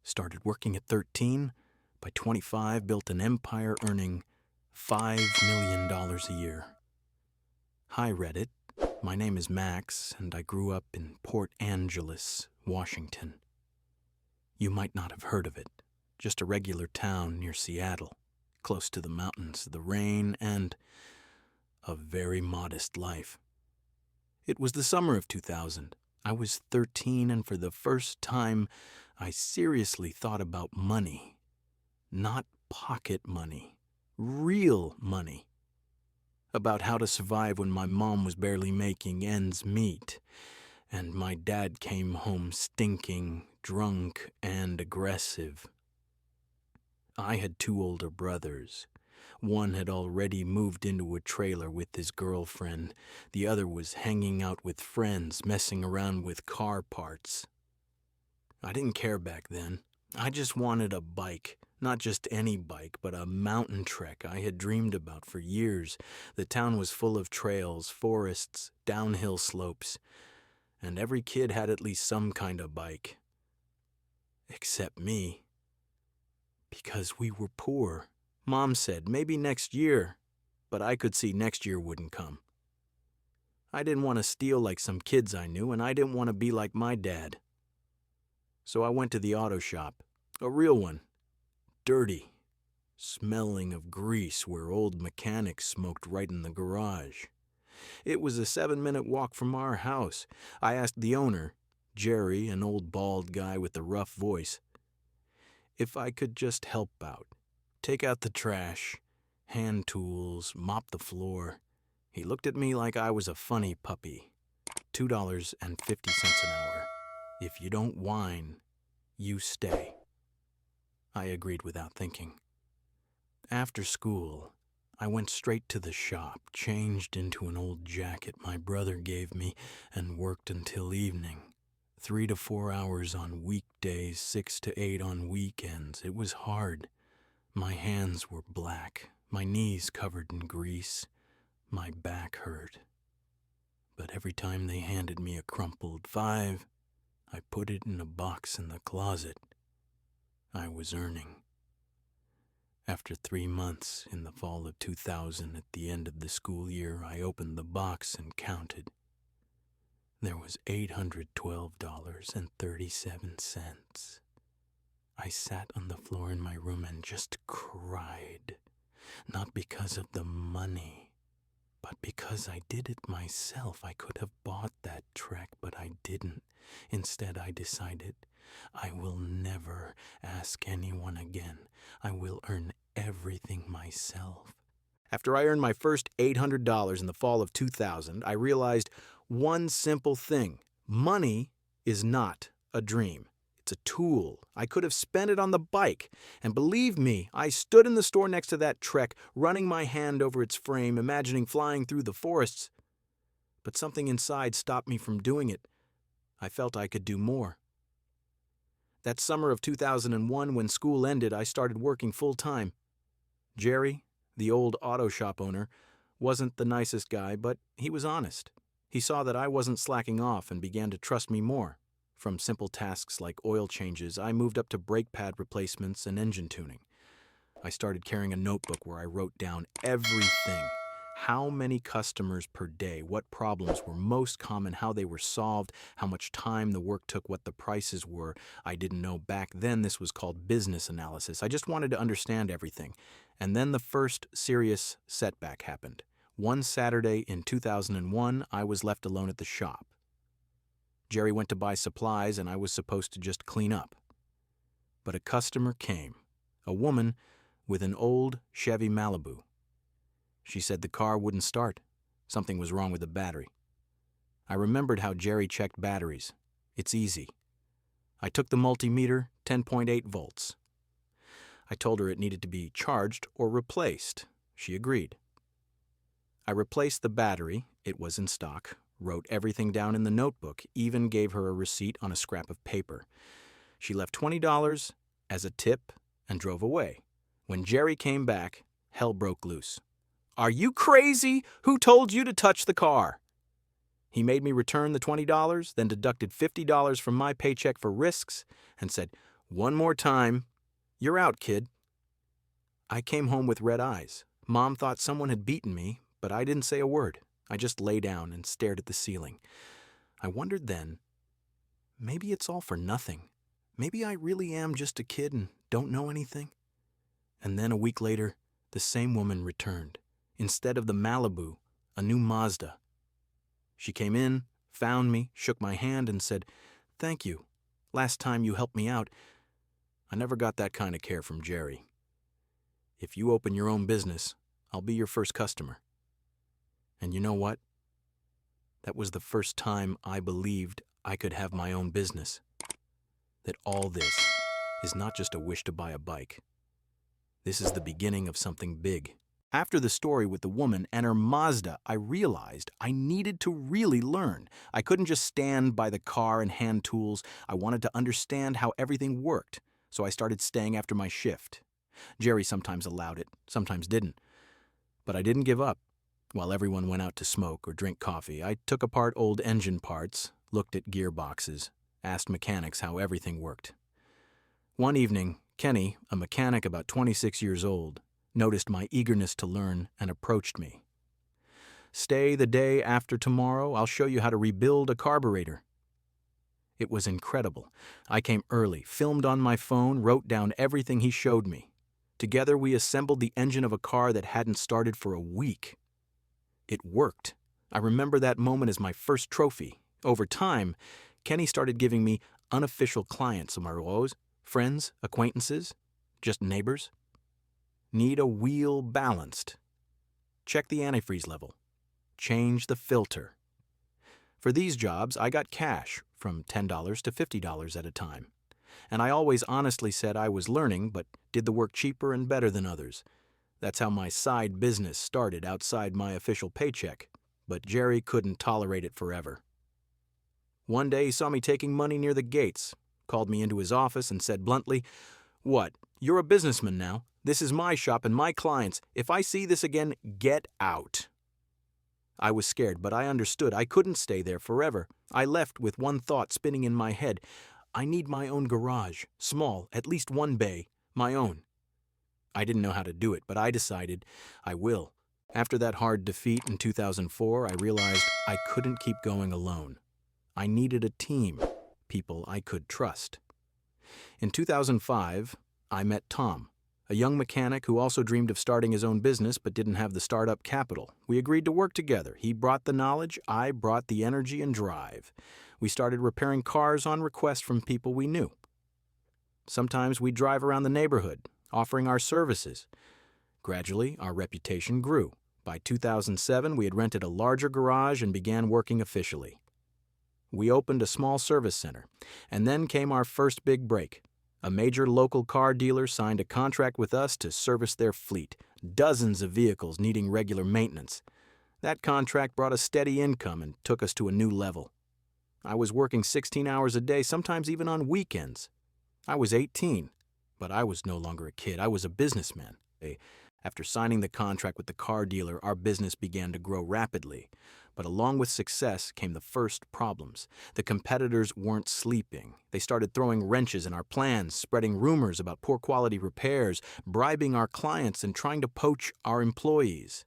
Started working at 13. By 25, built an empire earning $5 million a year. Hi, Reddit. My name is Max, and I grew up in Port Angeles, Washington. You might not have heard of it. Just a regular town near Seattle, close to the mountains, the rain, and a very modest life. It was the summer of 2000. I was 13, and for the first time, I seriously thought about money. Not pocket money. Real money. About how to survive when my mom was barely making ends meet, and my dad came home stinking, drunk, and aggressive. I had 2 older brothers. One had already moved into a trailer with his girlfriend. The other was hanging out with friends, messing around with car parts. I didn't care back then. I just wanted a bike. Not just any bike, but a mountain trek I had dreamed about for years. The town was full of trails, forests, downhill slopes, and every kid had at least some kind of bike. Except me. Because we were poor. Mom said maybe next year, but I could see next year wouldn't come. I didn't want to steal like some kids I knew, and I didn't want to be like my dad. So I went to the auto shop, a real one. Dirty, smelling of grease where old mechanics smoked right in the garage. It was a 7-minute walk from our house. I asked the owner, Jerry, an old bald guy with a rough voice, if I could just help out. Take out the trash, hand tools, mop the floor. He looked at me like I was a funny puppy. $2.50 an hour. If you don't whine, you stay. I agreed without thinking. After school, I went straight to the shop, changed into an old jacket my brother gave me, and worked until evening. 3 to 4 hours on weekdays, 6 to 8 on weekends. It was hard. My hands were black, my knees covered in grease, my back hurt. But every time they handed me a crumpled 5, I put it in a box in the closet. I was earning. After 3 months, in the fall of 2000, at the end of the school year, I opened the box and counted. There was $812.37. I sat on the floor in my room and just cried. Not because of the money, but because I did it myself. I could have bought that trek, but I didn't. Instead, I decided, I will never ask anyone again. I will earn everything myself. After I earned my first $800 in the fall of 2000, I realized one simple thing. Money is not a dream. It's a tool. I could have spent it on the bike. And believe me, I stood in the store next to that trek, running my hand over its frame, imagining flying through the forests. But something inside stopped me from doing it. I felt I could do more. That summer of 2001, when school ended, I started working full-time. Jerry, the old auto shop owner, wasn't the nicest guy, but he was honest. He saw that I wasn't slacking off and began to trust me more. From simple tasks like oil changes, I moved up to brake pad replacements and engine tuning. I started carrying a notebook where I wrote down everything. How many customers per day, what problems were most common, how they were solved, how much time the work took, what the prices were. I didn't know back then this was called business analysis. I just wanted to understand everything. And then the first serious setback happened. One Saturday in 2001, I was left alone at the shop. Jerry went to buy supplies, and I was supposed to just clean up. But a customer came, a woman with an old Chevy Malibu. She said the car wouldn't start. Something was wrong with the battery. I remembered how Jerry checked batteries. It's easy. I took the multimeter, 10.8 volts. I told her it needed to be charged or replaced. She agreed. I replaced the battery. It was in stock. Wrote everything down in the notebook, even gave her a receipt on a scrap of paper. She left $20 as a tip and drove away. When Jerry came back, hell broke loose. "Are you crazy? Who told you to touch the car?" He made me return the $20, then deducted $50 from my paycheck for risks and said, One more time. You're out, kid. I came home with red eyes. Mom thought someone had beaten me, but I didn't say a word. I just lay down and stared at the ceiling. I wondered then, maybe it's all for nothing. Maybe I really am just a kid and don't know anything. And then a week later, the same woman returned. Instead of the Malibu, a new Mazda. She came in, found me, shook my hand, and said, "Thank you. Last time you helped me out." I never got that kind of care from Jerry. "If you open your own business, I'll be your first customer." And you know what? That was the first time I believed I could have my own business. That all this is not just a wish to buy a bike. This is the beginning of something big. After the story with the woman and her Mazda, I realized I needed to really learn. I couldn't just stand by the car and hand tools. I wanted to understand how everything worked, so I started staying after my shift. Jerry sometimes allowed it, sometimes didn't. But I didn't give up. While everyone went out to smoke or drink coffee, I took apart old engine parts, looked at gearboxes, asked mechanics how everything worked. One evening, Kenny, a mechanic about 26 years old, noticed my eagerness to learn and approached me. "Stay the day after tomorrow. I'll show you how to rebuild a carburetor." It was incredible. I came early, filmed on my phone, wrote down everything he showed me. Together we assembled the engine of a car that hadn't started for a week. It worked. I remember that moment as my first trophy. Over time, Kenny started giving me unofficial clients, amaros, friends, acquaintances, just neighbors. Need a wheel balanced. Check the antifreeze level. Change the filter. For these jobs, I got cash, from $10 to $50 at a time. And I always honestly said I was learning, but did the work cheaper and better than others. That's how my side business started outside my official paycheck, but Jerry couldn't tolerate it forever. One day he saw me taking money near the gates, called me into his office and said bluntly, "What, you're a businessman now? This is my shop and my clients. If I see this again, get out." I was scared, but I understood I couldn't stay there forever. I left with one thought spinning in my head. I need my own garage, small, at least one bay, my own. I didn't know how to do it, but I decided I will. After that hard defeat in 2004, I realized I couldn't keep going alone. I needed a team, people I could trust. In 2005, I met Tom, a young mechanic who also dreamed of starting his own business but didn't have the startup capital. We agreed to work together. He brought the knowledge, I brought the energy and drive. We started repairing cars on request from people we knew. Sometimes we'd drive around the neighborhood, offering our services. Gradually, our reputation grew. By 2007, we had rented a larger garage and began working officially. We opened a small service center, and then came our first big break. A major local car dealer signed a contract with us to service their fleet, dozens of vehicles needing regular maintenance. That contract brought a steady income and took us to a new level. I was working 16 hours a day, sometimes even on weekends. I was 18, but I was no longer a kid. I was a businessman. After signing the contract with the car dealer, our business began to grow rapidly. But along with success came the first problems. The competitors weren't sleeping. They started throwing wrenches in our plans, spreading rumors about poor quality repairs, bribing our clients, and trying to poach our employees.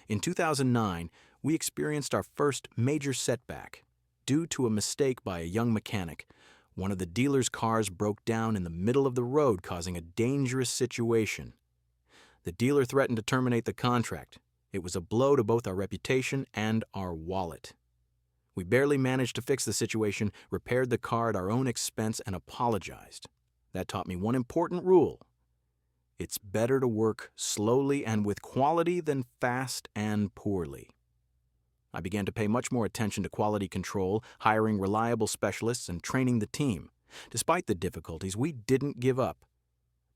In 2009, we experienced our first major setback. Due to a mistake by a young mechanic, one of the dealer's cars broke down in the middle of the road, causing a dangerous situation. The dealer threatened to terminate the contract. It was a blow to both our reputation and our wallet. We barely managed to fix the situation, repaired the car at our own expense, and apologized. That taught me one important rule. It's better to work slowly and with quality than fast and poorly. I began to pay much more attention to quality control, hiring reliable specialists, and training the team. Despite the difficulties, we didn't give up.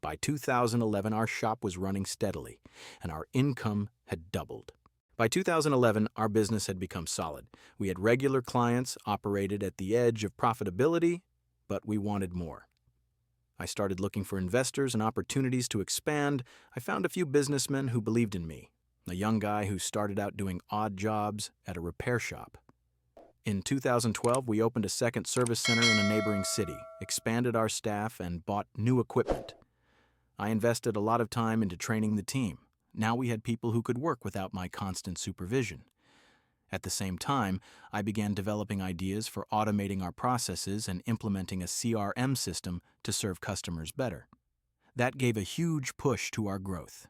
By 2011, our shop was running steadily, and our income had doubled. By 2011, our business had become solid. We had regular clients, operated at the edge of profitability, but we wanted more. I started looking for investors and opportunities to expand. I found a few businessmen who believed in me, a young guy who started out doing odd jobs at a repair shop. In 2012, we opened a second service center in a neighboring city, expanded our staff, and bought new equipment. I invested a lot of time into training the team. Now we had people who could work without my constant supervision. At the same time, I began developing ideas for automating our processes and implementing a CRM system to serve customers better. That gave a huge push to our growth.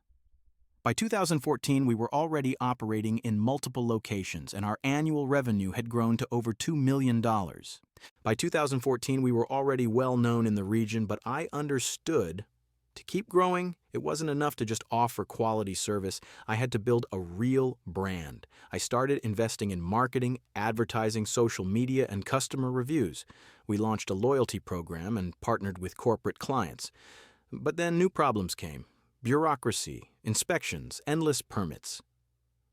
By 2014, we were already operating in multiple locations, and our annual revenue had grown to over $2 million. By 2014, we were already well known in the region, but I understood to keep growing, it wasn't enough to just offer quality service. I had to build a real brand. I started investing in marketing, advertising, social media, and customer reviews. We launched a loyalty program and partnered with corporate clients. But then new problems came. Bureaucracy, inspections, endless permits.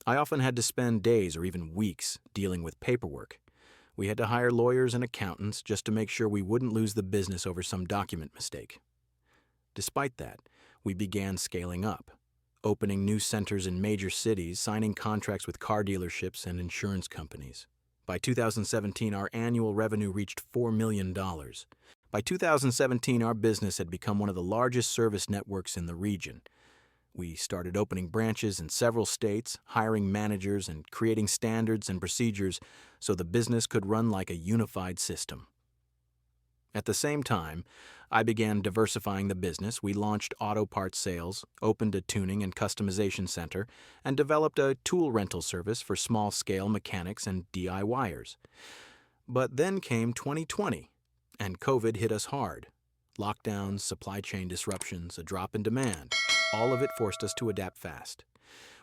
I often had to spend days or even weeks dealing with paperwork. We had to hire lawyers and accountants just to make sure we wouldn't lose the business over some document mistake. Despite that, we began scaling up, opening new centers in major cities, signing contracts with car dealerships and insurance companies. By 2017, our annual revenue reached $4 million. By 2017, our business had become one of the largest service networks in the region. We started opening branches in several states, hiring managers, and creating standards and procedures so the business could run like a unified system. At the same time, I began diversifying the business. We launched auto parts sales, opened a tuning and customization center, and developed a tool rental service for small-scale mechanics and DIYers. But then came 2020, and COVID hit us hard. Lockdowns, supply chain disruptions, a drop in demand. All of it forced us to adapt fast.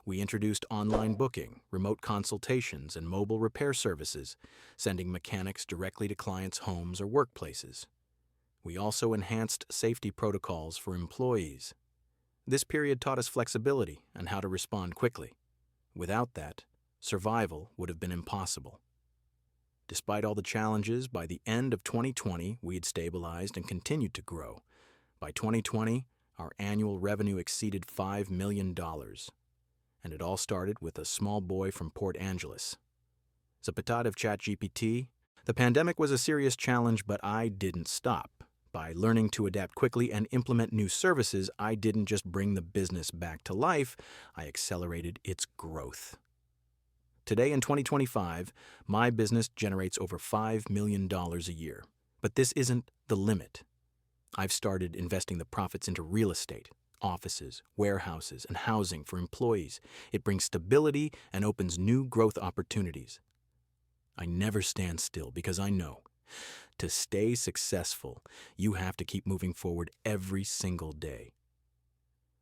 We introduced online booking, remote consultations, and mobile repair services, sending mechanics directly to clients' homes or workplaces. We also enhanced safety protocols for employees. This period taught us flexibility and how to respond quickly. Without that, survival would have been impossible. Despite all the challenges, by the end of 2020, we had stabilized and continued to grow. By 2020, our annual revenue exceeded $5 million. And it all started with a small boy from Port Angeles. Zapatat of ChatGPT, the pandemic was a serious challenge, but I didn't stop. By learning to adapt quickly and implement new services, I didn't just bring the business back to life, I accelerated its growth. Today in 2025, my business generates over $5 million a year. But this isn't the limit. I've started investing the profits into real estate, offices, warehouses, and housing for employees. It brings stability and opens new growth opportunities. I never stand still because I know to stay successful, you have to keep moving forward every single day.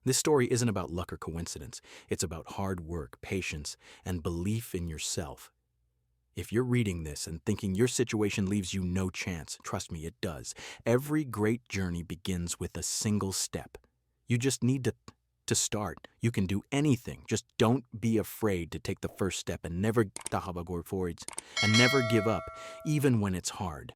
This story isn't about luck or coincidence. It's about hard work, patience, and belief in yourself. If you're reading this and thinking your situation leaves you no chance, trust me, it does. Every great journey begins with a single step. You just need to start. You can do anything. Just don't be afraid to take the first step and never give up, even when it's hard.